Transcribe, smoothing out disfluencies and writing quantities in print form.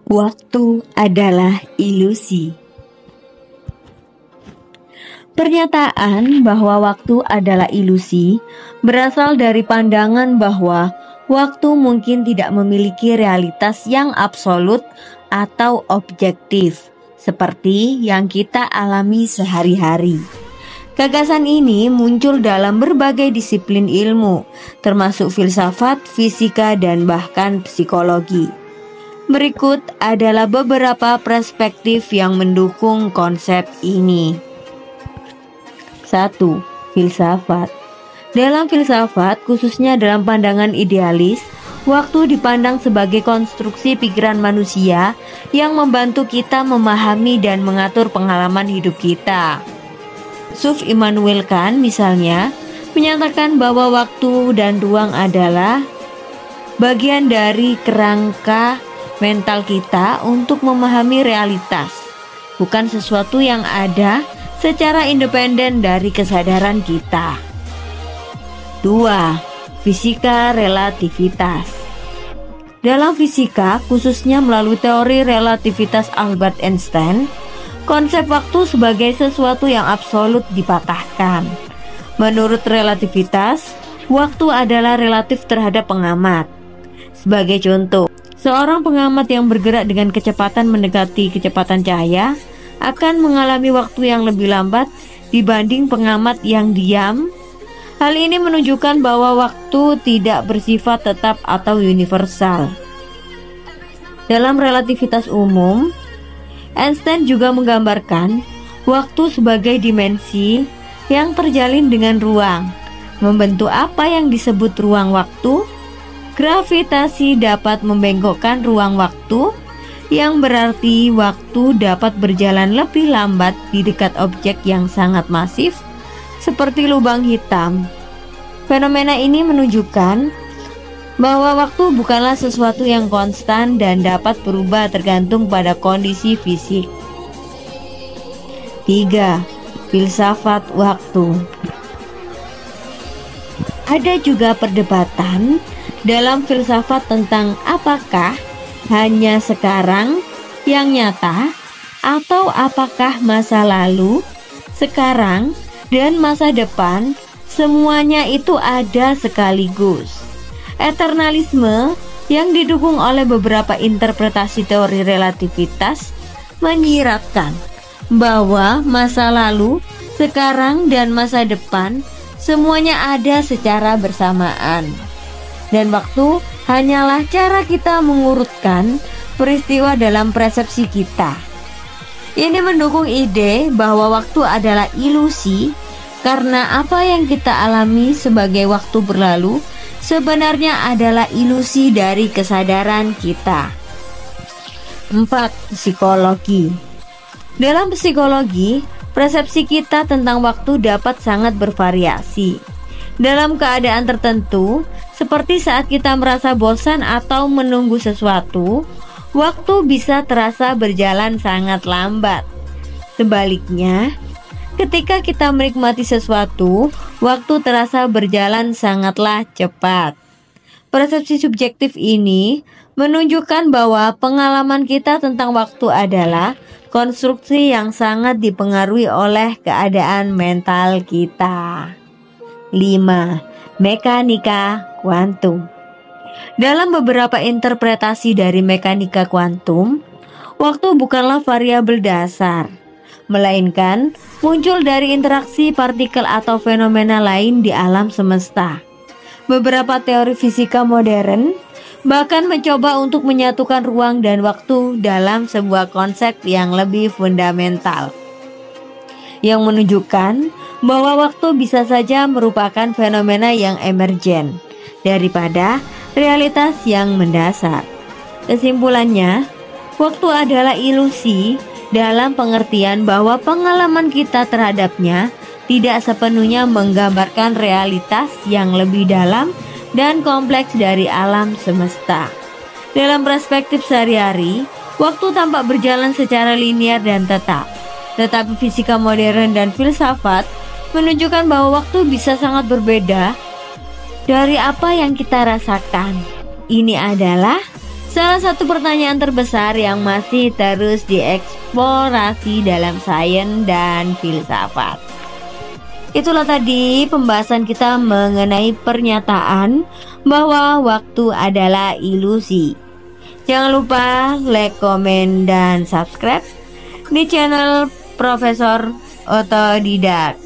Waktu adalah ilusi. Pernyataan bahwa waktu adalah ilusi berasal dari pandangan bahwa waktu mungkin tidak memiliki realitas yang absolut atau objektif, seperti yang kita alami sehari-hari. Gagasan ini muncul dalam berbagai disiplin ilmu, termasuk filsafat, fisika, dan bahkan psikologi. Berikut adalah beberapa perspektif yang mendukung konsep ini. 1. Filsafat. Dalam filsafat, khususnya dalam pandangan idealis, waktu dipandang sebagai konstruksi pikiran manusia yang membantu kita memahami dan mengatur pengalaman hidup kita. Yusuf Immanuel Kant misalnya menyatakan bahwa waktu dan ruang adalah bagian dari kerangka mental kita untuk memahami realitas, bukan sesuatu yang ada secara independen dari kesadaran kita. 2. Fisika relativitas. Dalam fisika, khususnya melalui teori relativitas Albert Einstein, konsep waktu sebagai sesuatu yang absolut dipatahkan. Menurut relativitas, waktu adalah relatif terhadap pengamat. Sebagai contoh, seorang pengamat yang bergerak dengan kecepatan mendekati kecepatan cahaya akan mengalami waktu yang lebih lambat dibanding pengamat yang diam. Hal ini menunjukkan bahwa waktu tidak bersifat tetap atau universal. Dalam relativitas umum, Einstein juga menggambarkan waktu sebagai dimensi yang terjalin dengan ruang. Membentuk apa yang disebut ruang waktu? Gravitasi dapat membengkokkan ruang waktu, yang berarti waktu dapat berjalan lebih lambat di dekat objek yang sangat masif, seperti lubang hitam. Fenomena ini menunjukkan bahwa waktu bukanlah sesuatu yang konstan dan dapat berubah tergantung pada kondisi fisik. 3. Filsafat waktu. Ada juga perdebatan dalam filsafat tentang apakah hanya sekarang yang nyata atau apakah masa lalu, sekarang, dan masa depan semuanya itu ada sekaligus. Eternalisme yang didukung oleh beberapa interpretasi teori relativitas menyiratkan bahwa masa lalu, sekarang, dan masa depan semuanya ada secara bersamaan. Dan waktu hanyalah cara kita mengurutkan peristiwa dalam persepsi kita. Ini mendukung ide bahwa waktu adalah ilusi karena apa yang kita alami sebagai waktu berlalu sebenarnya adalah ilusi dari kesadaran kita. 4. Psikologi. Dalam psikologi, persepsi kita tentang waktu dapat sangat bervariasi. Dalam keadaan tertentu, seperti saat kita merasa bosan atau menunggu sesuatu, waktu bisa terasa berjalan sangat lambat. Sebaliknya, ketika kita menikmati sesuatu, waktu terasa berjalan sangatlah cepat. Persepsi subjektif ini menunjukkan bahwa pengalaman kita tentang waktu adalah konstruksi yang sangat dipengaruhi oleh keadaan mental kita. 5. Mekanika kuantum. Dalam beberapa interpretasi dari mekanika kuantum, waktu bukanlah variabel dasar, melainkan muncul dari interaksi partikel atau fenomena lain di alam semesta. Beberapa teori fisika modern bahkan mencoba untuk menyatukan ruang dan waktu dalam sebuah konsep yang lebih fundamental, yang menunjukkan bahwa waktu bisa saja merupakan fenomena yang emergen daripada realitas yang mendasar. Kesimpulannya, waktu adalah ilusi dalam pengertian bahwa pengalaman kita terhadapnya tidak sepenuhnya menggambarkan realitas yang lebih dalam dan kompleks dari alam semesta. Dalam perspektif sehari-hari, waktu tampak berjalan secara linear dan tetap. Tetapi fisika modern dan filsafat menunjukkan bahwa waktu bisa sangat berbeda dari apa yang kita rasakan. Ini adalah Salah satu pertanyaan terbesar yang masih terus dieksplorasi dalam sains dan filsafat. Itulah tadi pembahasan kita mengenai pernyataan bahwa waktu adalah ilusi. Jangan lupa like, komen, dan subscribe di channel Profesor Otodidak.